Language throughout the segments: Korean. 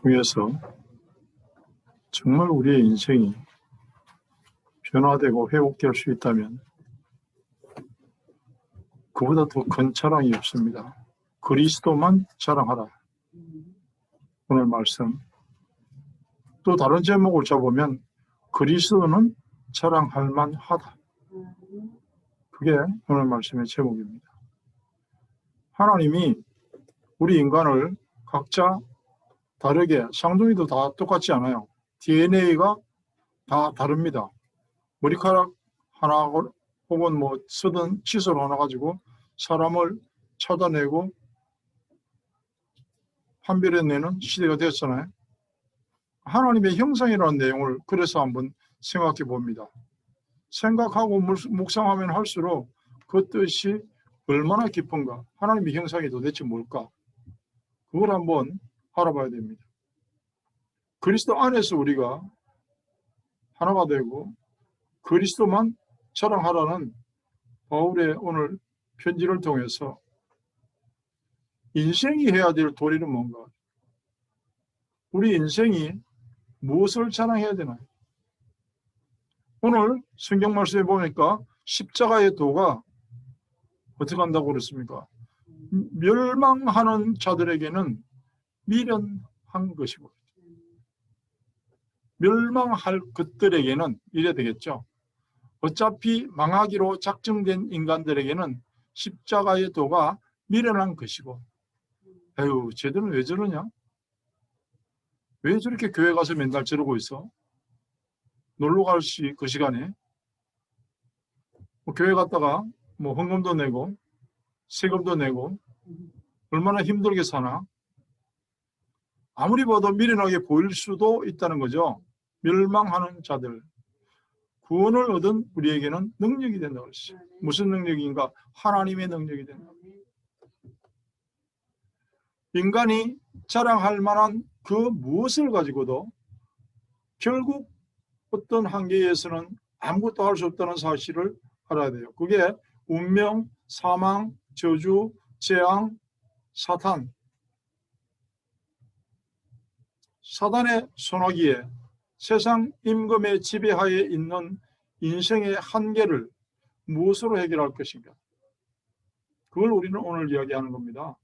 통해서 정말 우리의 인생이 변화되고 회복될 수 있다면 그보다 더 큰 자랑이 없습니다. 그리스도만 자랑하라. 오늘 말씀. 또 다른 제목을 잡으면 그리스도는 자랑할 만하다. 그게 오늘 말씀의 제목입니다. 하나님이 우리 인간을 각자 다르게, 쌍둥이도 다 똑같지 않아요. DNA가 다 다릅니다. 머리카락 하나 혹은 뭐 쓰던 칫솔 하나 가지고 사람을 찾아내고 판별해내는 시대가 됐잖아요. 하나님의 형상이라는 내용을 그래서 한번 생각해 봅니다. 생각하고 묵상하면 할수록 그 뜻이 얼마나 깊은가, 하나님의 형상이 도대체 뭘까, 그걸 한번 알아봐야 됩니다. 그리스도 안에서 우리가 하나가 되고 그리스도만 자랑하라는 바울의 오늘 편지를 통해서 인생이 해야 될 도리는 뭔가, 우리 인생이 무엇을 자랑해야 되나요? 오늘 성경 말씀에 보니까 십자가의 도가 어떻게 한다고 그랬습니까? 멸망하는 자들에게는 미련한 것이고, 멸망할 것들에게는 이래 되겠죠. 어차피 망하기로 작정된 인간들에게는 십자가의 도가 미련한 것이고, 에휴, 쟤들은 왜 저러냐? 왜 저렇게 교회 가서 맨날 저러고 있어? 놀러 갈 그 시간에 뭐 교회 갔다가 뭐 헌금도 내고 세금도 내고 얼마나 힘들게 사나? 아무리 봐도 미련하게 보일 수도 있다는 거죠. 멸망하는 자들, 구원을 얻은 우리에게는 능력이 된다고 그랬어요. 무슨 능력인가? 하나님의 능력이 된다. 인간이 자랑할 만한 그 무엇을 가지고도 결국 어떤 한계에서는 아무것도 할 수 없다는 사실을 알아야 돼요. 그게 운명, 사망, 저주, 재앙, 사탄, 사단의 손아귀에 세상 임금의 지배하에 있는 인생의 한계를 무엇으로 해결할 것인가? 그걸 우리는 오늘 이야기하는 겁니다.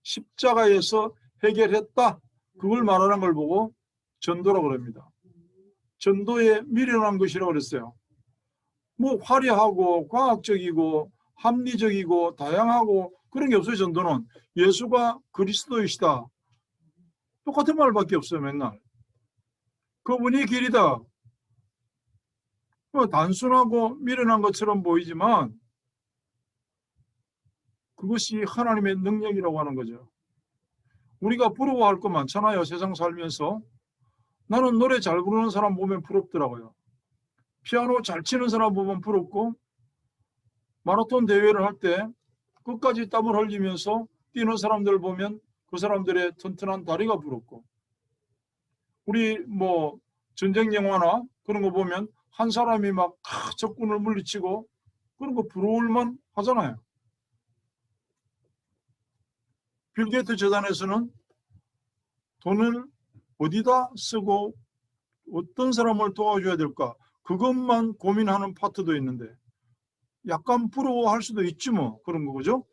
십자가에서 해결했다, 그걸 말하는 걸 보고 전도라고 그럽니다. 전도에 미련한 것이라고 그랬어요. 뭐 화려하고 과학적이고 합리적이고 다양하고 그런 게 없어요. 전도는 예수가 그리스도이시다, 똑같은 말밖에 없어요. 맨날 그분이 길이다. 단순하고 미련한 것처럼 보이지만 그것이 하나님의 능력이라고 하는 거죠. 우리가 부러워할 거 많잖아요. 세상 살면서. 나는 노래 잘 부르는 사람 보면 부럽더라고요. 피아노 잘 치는 사람 보면 부럽고, 마라톤 대회를 할 때 끝까지 땀을 흘리면서 뛰는 사람들 보면 그 사람들의 튼튼한 다리가 부럽고, 우리 뭐 전쟁 영화나 그런 거 보면 한 사람이 막 적군을 물리치고 그런 거 부러울만 하잖아요. 빌 게이트 재단에서는 돈을 어디다 쓰고 어떤 사람을 도와줘야 될까, 그것만 고민하는 파트도 있는데 약간 부러워할 수도 있지 뭐. 그런 거, 그죠?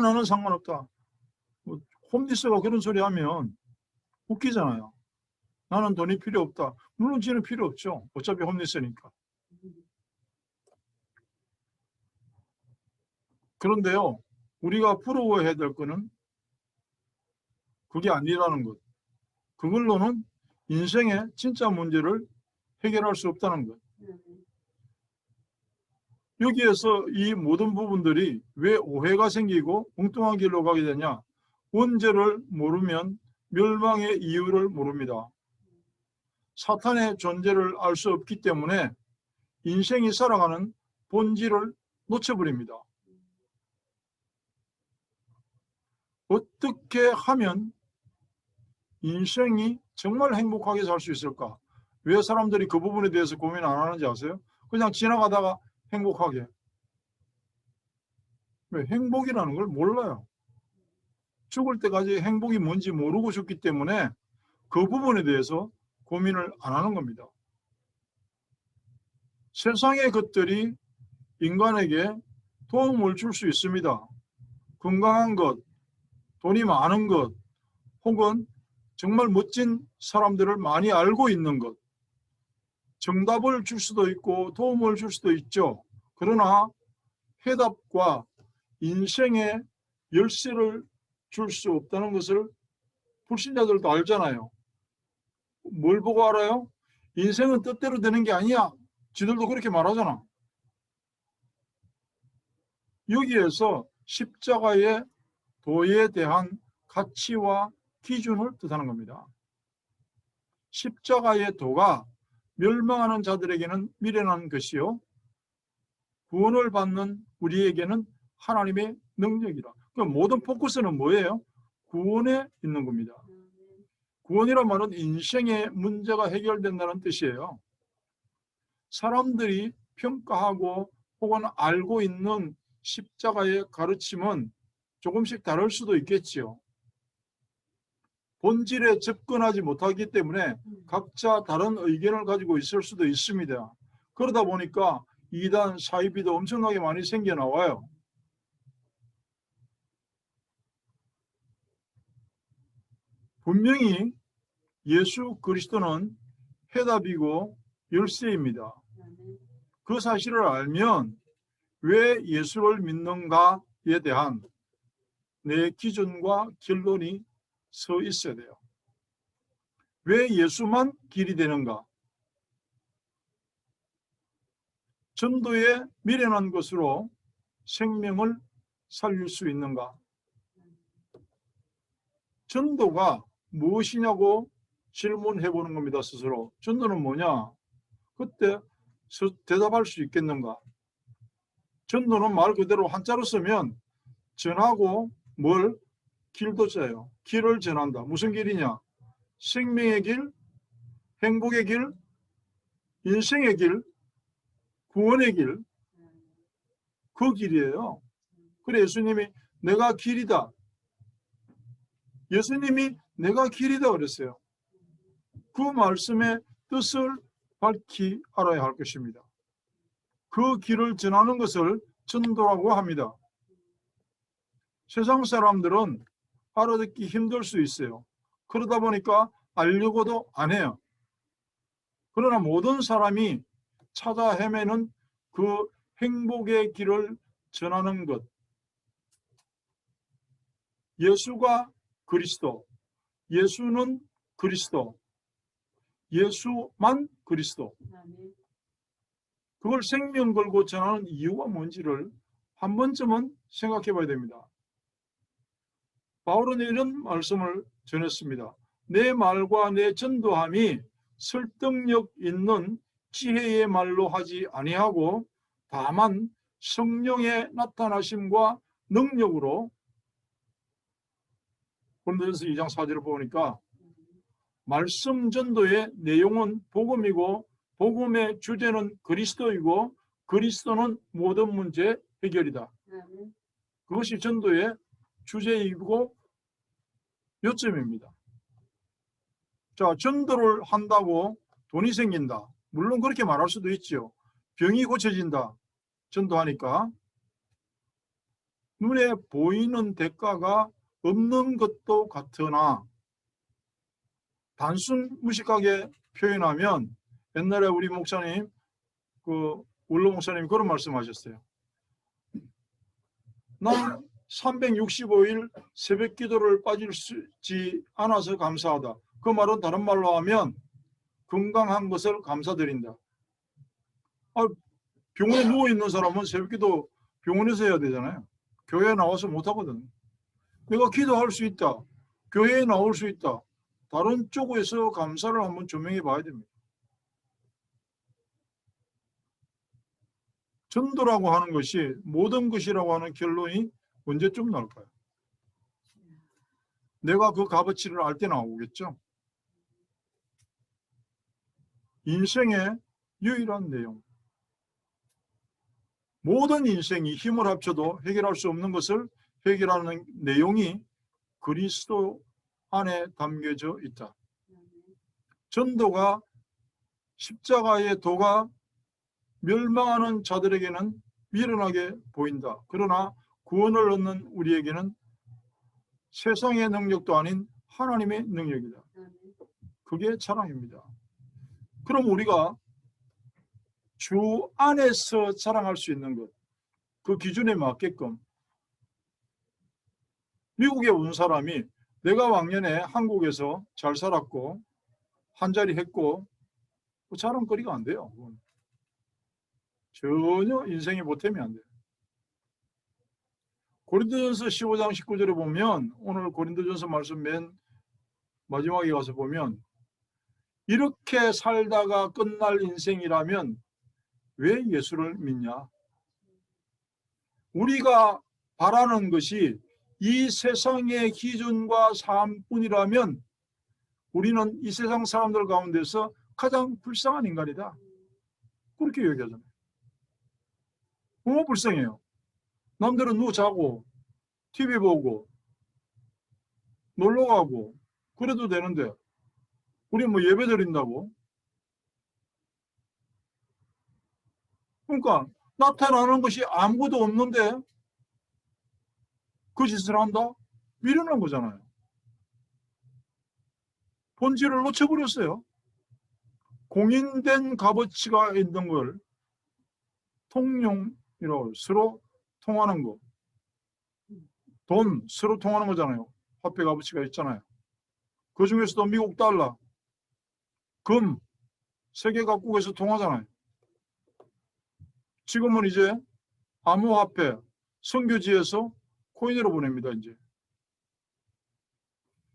나는 상관없다. 뭐 홈리스가 그런 소리 하면 웃기잖아요. 나는 돈이 필요 없다. 물론 지는 필요 없죠. 어차피 홈리스니까. 그런데요, 우리가 부러워해야 될 거는 그게 아니라는 것. 그걸로는 인생의 진짜 문제를 해결할 수 없다는 것. 여기에서 이 모든 부분들이 왜 오해가 생기고 엉뚱한 길로 가게 되냐? 원죄를 모르면 멸망의 이유를 모릅니다. 사탄의 존재를 알 수 없기 때문에 인생이 살아가는 본질을 놓쳐버립니다. 어떻게 하면 인생이 정말 행복하게 살 수 있을까? 왜 사람들이 그 부분에 대해서 고민 안 하는지 아세요? 그냥 지나가다가 행복하게. 왜? 행복이라는 걸 몰라요. 죽을 때까지 행복이 뭔지 모르고 죽기 때문에 그 부분에 대해서 고민을 안 하는 겁니다. 세상의 것들이 인간에게 도움을 줄 수 있습니다. 건강한 것, 돈이 많은 것, 혹은 정말 멋진 사람들을 많이 알고 있는 것, 정답을 줄 수도 있고 도움을 줄 수도 있죠. 그러나 해답과 인생의 열쇠를 줄 수 없다는 것을 불신자들도 알잖아요. 뭘 보고 알아요? 인생은 뜻대로 되는 게 아니야. 지들도 그렇게 말하잖아. 여기에서 십자가의 도에 대한 가치와 기준을 뜻하는 겁니다. 십자가의 도가 멸망하는 자들에게는 미련한 것이요 구원을 받는 우리에게는 하나님의 능력이라. 그럼 모든 포커스는 뭐예요? 구원에 있는 겁니다. 구원이란 말은 인생의 문제가 해결된다는 뜻이에요. 사람들이 평가하고 혹은 알고 있는 십자가의 가르침은 조금씩 다를 수도 있겠지요. 본질에 접근하지 못하기 때문에 각자 다른 의견을 가지고 있을 수도 있습니다. 그러다 보니까 이단 사이비도 엄청나게 많이 생겨나와요. 분명히 예수 그리스도는 해답이고 열쇠입니다. 그 사실을 알면 왜 예수를 믿는가에 대한 내 기준과 결론이 서 있어야 돼요. 왜 예수만 길이 되는가? 전도에 미련한 것으로 생명을 살릴 수 있는가? 전도가 무엇이냐고 질문해 보는 겁니다, 스스로. 전도는 뭐냐? 그때 대답할 수 있겠는가? 전도는 말 그대로 한자로 쓰면 전하고 뭘? 길도 짜요. 길을 전한다. 무슨 길이냐? 생명의 길, 행복의 길, 인생의 길, 구원의 길, 그 길이에요. 그래 예수님이 내가 길이다. 예수님이 내가 길이다 그랬어요. 그 말씀의 뜻을 밝히 알아야 할 것입니다. 그 길을 전하는 것을 전도라고 합니다. 세상 사람들은 알아듣기 힘들 수 있어요. 그러다 보니까 알려고도 안 해요. 그러나 모든 사람이 찾아 헤매는 그 행복의 길을 전하는 것. 예수가 그리스도, 예수는 그리스도, 예수만 그리스도. 그걸 생명 걸고 전하는 이유가 뭔지를 한 번쯤은 생각해 봐야 됩니다. 바울은 이런 말씀을 전했습니다. 내 말과 내 전도함이 설득력 있는 지혜의 말로 하지 아니하고 다만 성령의 나타나심과 능력으로. 고린도전서 2장 4절을 보니까 말씀 전도의 내용은 복음이고 복음의 주제는 그리스도이고 그리스도는 모든 문제 해결이다. 그것이 전도의 주제이고 요점입니다. 자, 전도를 한다고 돈이 생긴다. 물론 그렇게 말할 수도 있죠. 병이 고쳐진다. 전도하니까. 눈에 보이는 대가가 없는 것도 같으나 단순 무식하게 표현하면 옛날에 우리 목사님, 원로 목사님이 그런 말씀하셨어요. 난 365일 새벽 기도를 빠지지 않아서 감사하다. 그 말은 다른 말로 하면 건강한 것을 감사드린다. 병원에 누워있는 사람은 새벽 기도 병원에서 해야 되잖아요. 교회에 나와서 못하거든. 내가 기도할 수 있다. 교회에 나올 수 있다. 다른 쪽에서 감사를 한번 조명해 봐야 됩니다. 전도라고 하는 것이 모든 것이라고 하는 결론이 언제쯤 나올까요? 내가 그 값어치를 알 때 나오겠죠. 인생의 유일한 내용. 모든 인생이 힘을 합쳐도 해결할 수 없는 것을 해결하는 내용이 그리스도 안에 담겨져 있다. 전도가 십자가의 도가 멸망하는 자들에게는 미련하게 보인다. 그러나 구원을 얻는 우리에게는 세상의 능력도 아닌 하나님의 능력이다. 그게 자랑입니다. 그럼 우리가 주 안에서 자랑할 수 있는 것, 그 기준에 맞게끔 미국에 온 사람이 내가 왕년에 한국에서 잘 살았고 한자리 했고 자랑거리가 안 돼요. 전혀 인생의 보탬이 안 돼요. 고린도전서 15장 19절에 보면, 오늘 고린도전서 말씀 맨 마지막에 가서 보면, 이렇게 살다가 끝날 인생이라면 왜 예수를 믿냐? 우리가 바라는 것이 이 세상의 기준과 삶뿐이라면 우리는 이 세상 사람들 가운데서 가장 불쌍한 인간이다. 그렇게 얘기하잖아요. 너무 불쌍해요. 남들은 누워 자고 TV 보고 놀러 가고 그래도 되는데 우리 뭐 예배 드린다고? 그러니까 나타나는 것이 아무것도 없는데 그 짓을 한다? 미련한 거잖아요. 본질을 놓쳐버렸어요. 공인된 값어치가 있는 걸 통용이라고, 서로 통하는 거. 돈 서로 통하는 거잖아요. 화폐 값어치가 있잖아요. 그 중에서도 미국 달러, 금, 세계 각국에서 통하잖아요. 지금은 이제 암호화폐, 선교지에서 코인으로 보냅니다. 이제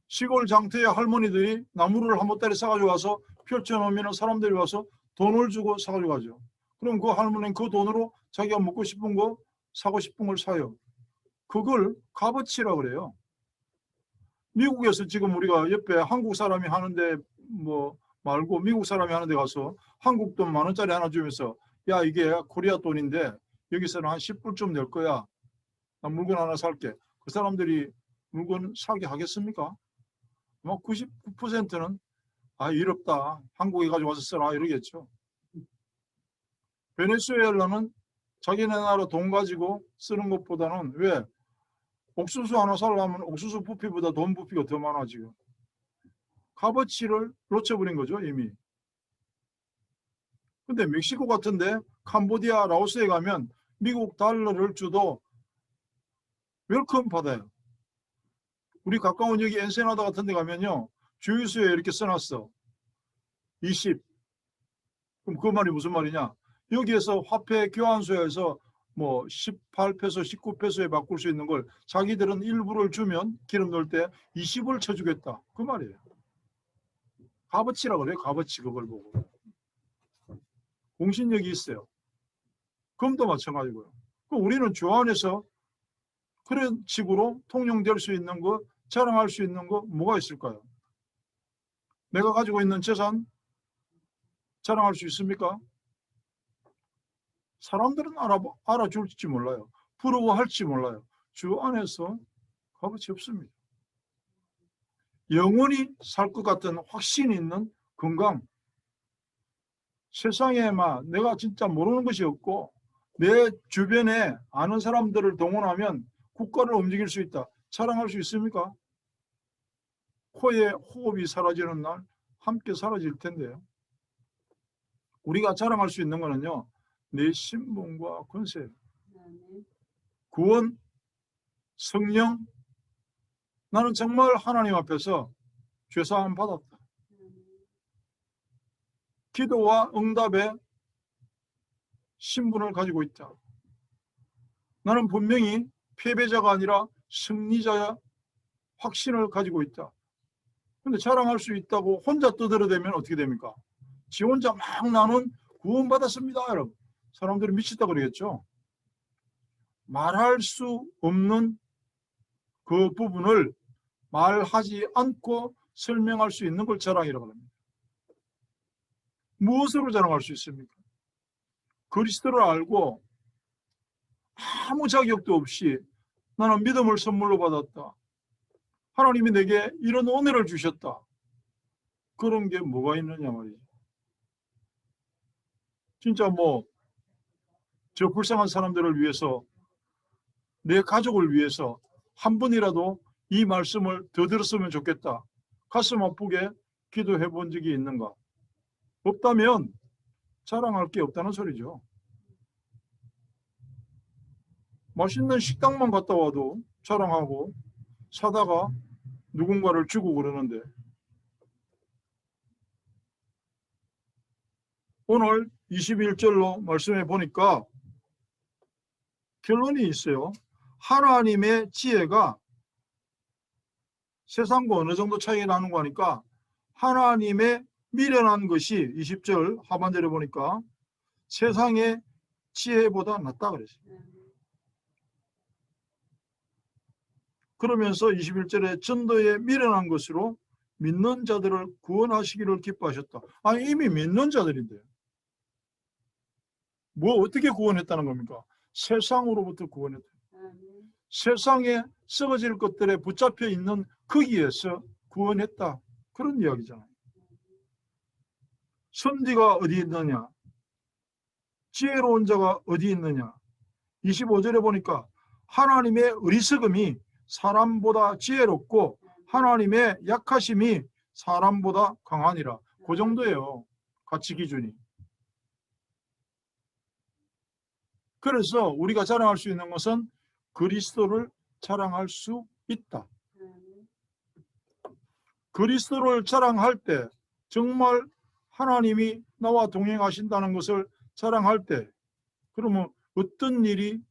시골 장터에 할머니들이 나무를 한 보따리 싸가지고 와서 펼쳐놓으면 사람들이 와서 돈을 주고 사가지고 가죠. 그럼 그 할머니는 그 돈으로 자기가 먹고 싶은 거, 사고 싶은 걸 사요. 그걸 값어치라고 그래요. 미국에서 지금 우리가 옆에 한국 사람이 하는데 뭐 말고 미국 사람이 하는데 가서 한국 돈 10,000원짜리 하나 주면서 야, 이게 코리아 돈인데 여기서는 한 10불쯤 낼 거야. 나 물건 하나 살게. 그 사람들이 물건 사게 하겠습니까? 뭐 99%는 아, 이롭다. 한국에 가져와서 써라 이러겠죠. 베네수엘라는 자기네 나라 돈 가지고 쓰는 것보다는, 왜? 옥수수 하나 살려면 옥수수 부피보다 돈 부피가 더 많아 지금. 값어치를 놓쳐버린 거죠 이미. 근데 멕시코 같은데 캄보디아, 라오스에 가면 미국 달러를 줘도 웰컴 받아요. 우리 가까운 여기 엔세나다 같은 데 가면요, 주유소에 이렇게 써놨어. 20. 그럼 그 말이 무슨 말이냐? 여기에서 화폐 교환소에서 뭐 18페소, 19페소에 바꿀 수 있는 걸 자기들은 일부를 주면 기름 넣을 때 20을 쳐주겠다. 그 말이에요. 값어치라고 그래요. 값어치. 그걸 보고. 공신력이 있어요. 금도 마찬가지고요. 그럼 우리는 주 안에서 그런 식으로 통용될 수 있는 거, 자랑할 수 있는 거 뭐가 있을까요? 내가 가지고 있는 재산 자랑할 수 있습니까? 사람들은 알아줄지 몰라요. 부러워할지 몰라요. 주 안에서 값어치 없습니다. 영원히 살 것 같은 확신이 있는 건강. 세상에 내가 진짜 모르는 것이 없고 내 주변에 아는 사람들을 동원하면 국가를 움직일 수 있다. 자랑할 수 있습니까? 코에 호흡이 사라지는 날 함께 사라질 텐데요. 우리가 자랑할 수 있는 거는요, 내 신분과 권세, 구원, 성령. 나는 정말 하나님 앞에서 죄사함 받았다. 기도와 응답의 신분을 가지고 있다. 나는 분명히 패배자가 아니라 승리자의 확신을 가지고 있다. 근데 자랑할 수 있다고 혼자 떠들어대면 어떻게 됩니까? 지 혼자 막 나는 구원받았습니다, 여러분. 사람들이 미쳤다 그러겠죠. 말할 수 없는 그 부분을 말하지 않고 설명할 수 있는 걸 자랑이라고 합니다. 무엇으로 자랑할 수 있습니까? 그리스도를 알고 아무 자격도 없이 나는 믿음을 선물로 받았다. 하나님이 내게 이런 은혜를 주셨다. 그런 게 뭐가 있느냐 말이죠. 진짜 뭐 저 불쌍한 사람들을 위해서, 내 가족을 위해서 한 번이라도 이 말씀을 더 들었으면 좋겠다, 가슴 아프게 기도해 본 적이 있는가? 없다면 자랑할 게 없다는 소리죠. 맛있는 식당만 갔다 와도 자랑하고 사다가 누군가를 주고 그러는데, 오늘 21절로 말씀해 보니까 결론이 있어요. 하나님의 지혜가 세상과 어느 정도 차이가 나는 거니까 하나님의 미련한 것이 20절 하반절에 보니까 세상의 지혜보다 낫다 그랬어요. 그러면서 21절에 전도에 미련한 것으로 믿는 자들을 구원하시기를 기뻐하셨다. 아니, 이미 믿는 자들인데 뭐 어떻게 구원했다는 겁니까? 세상으로부터 구원했다. 세상에 썩어질 것들에 붙잡혀 있는 거기에서 구원했다. 그런 이야기잖아요. 선지가 어디 있느냐? 지혜로운 자가 어디 있느냐? 25절에 보니까 하나님의 어리석음이 사람보다 지혜롭고 하나님의 약하심이 사람보다 강하니라. 그 정도예요. 가치 기준이. 그래서 우리가 자랑할 수 있는 것은 그리스도를 자랑할 수 있다. 그리스도를 자랑할 때, 정말 하나님이 나와 동행하신다는 것을 자랑할 때, 그러면 어떤 일이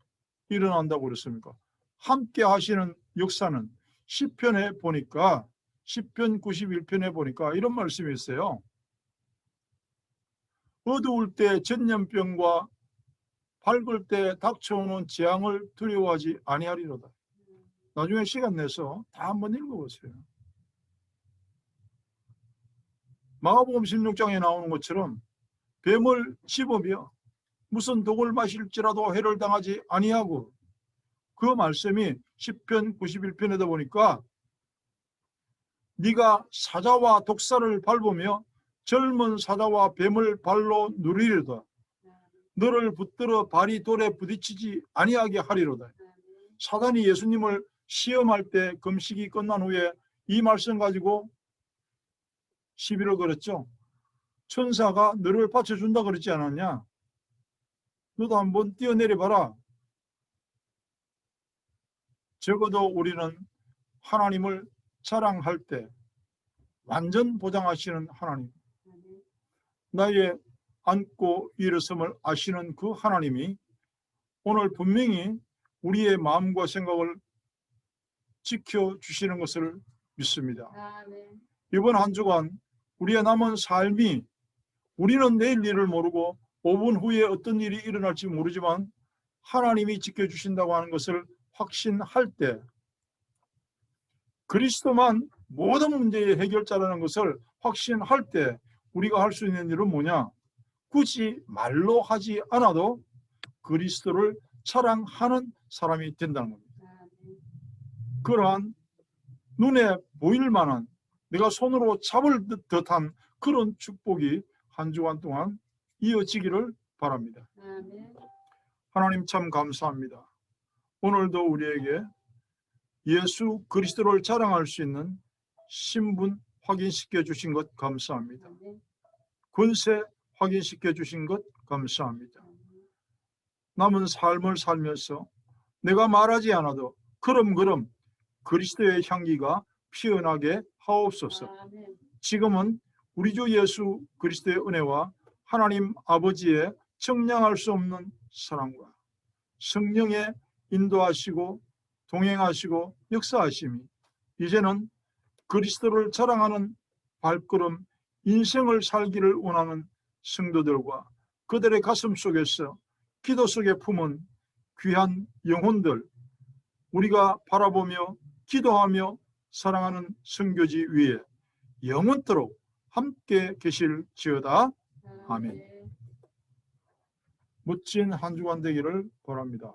일어난다고 그랬습니까? 함께 하시는 역사는 시편에 보니까, 시편 91편에 보니까 이런 말씀이 있어요. 어두울 때 전염병과 밝을 때 닥쳐오는 재앙을 두려워하지 아니하리로다. 나중에 시간 내서 다 한번 읽어보세요. 마가복음 16장에 나오는 것처럼 뱀을 씹으며 무슨 독을 마실지라도 해를 당하지 아니하고, 그 말씀이 시편 91편에다 보니까 네가 사자와 독사를 밟으며 젊은 사자와 뱀을 발로 누리리로다. 너를 붙들어 발이 돌에 부딪히지 아니하게 하리로다. 사단이 예수님을 시험할 때 금식이 끝난 후에 이 말씀 가지고 시비를 걸었죠. 천사가 너를 받쳐준다 그러지 않았냐? 너도 한번 뛰어내려 봐라. 적어도 우리는 하나님을 자랑할 때 완전 보장하시는 하나님, 나의 앉고 일어섬을 아시는 그 하나님이 오늘 분명히 우리의 마음과 생각을 지켜주시는 것을 믿습니다. 이번 한 주간 우리의 남은 삶이, 우리는 내일 일을 모르고 5분 후에 어떤 일이 일어날지 모르지만 하나님이 지켜주신다고 하는 것을 확신할 때, 그리스도만 모든 문제의 해결자라는 것을 확신할 때 우리가 할 수 있는 일은 뭐냐? 굳이 말로 하지 않아도 그리스도를 자랑하는 사람이 된다는 겁니다. 그러한 눈에 보일 만한, 내가 손으로 잡을 듯한 그런 축복이 한 주간 동안 이어지기를 바랍니다. 하나님 참 감사합니다. 오늘도 우리에게 예수 그리스도를 자랑할 수 있는 신분 확인시켜 주신 것 감사합니다. 권세 확인시켜 주신 것 감사합니다. 남은 삶을 살면서 내가 말하지 않아도 그럼그럼 그리스도의 향기가 피어나게 하옵소서. 지금은 우리 주 예수 그리스도의 은혜와 하나님 아버지의 청량할 수 없는 사랑과 성령의 인도하시고 동행하시고 역사하심이 이제는 그리스도를 자랑하는 발걸음, 인생을 살기를 원하는 성도들과 그들의 가슴 속에서, 기도 속에 품은 귀한 영혼들, 우리가 바라보며 기도하며 사랑하는 선교지 위에 영원토록 함께 계실지어다. 아멘. 멋진 한 주간 되기를 바랍니다.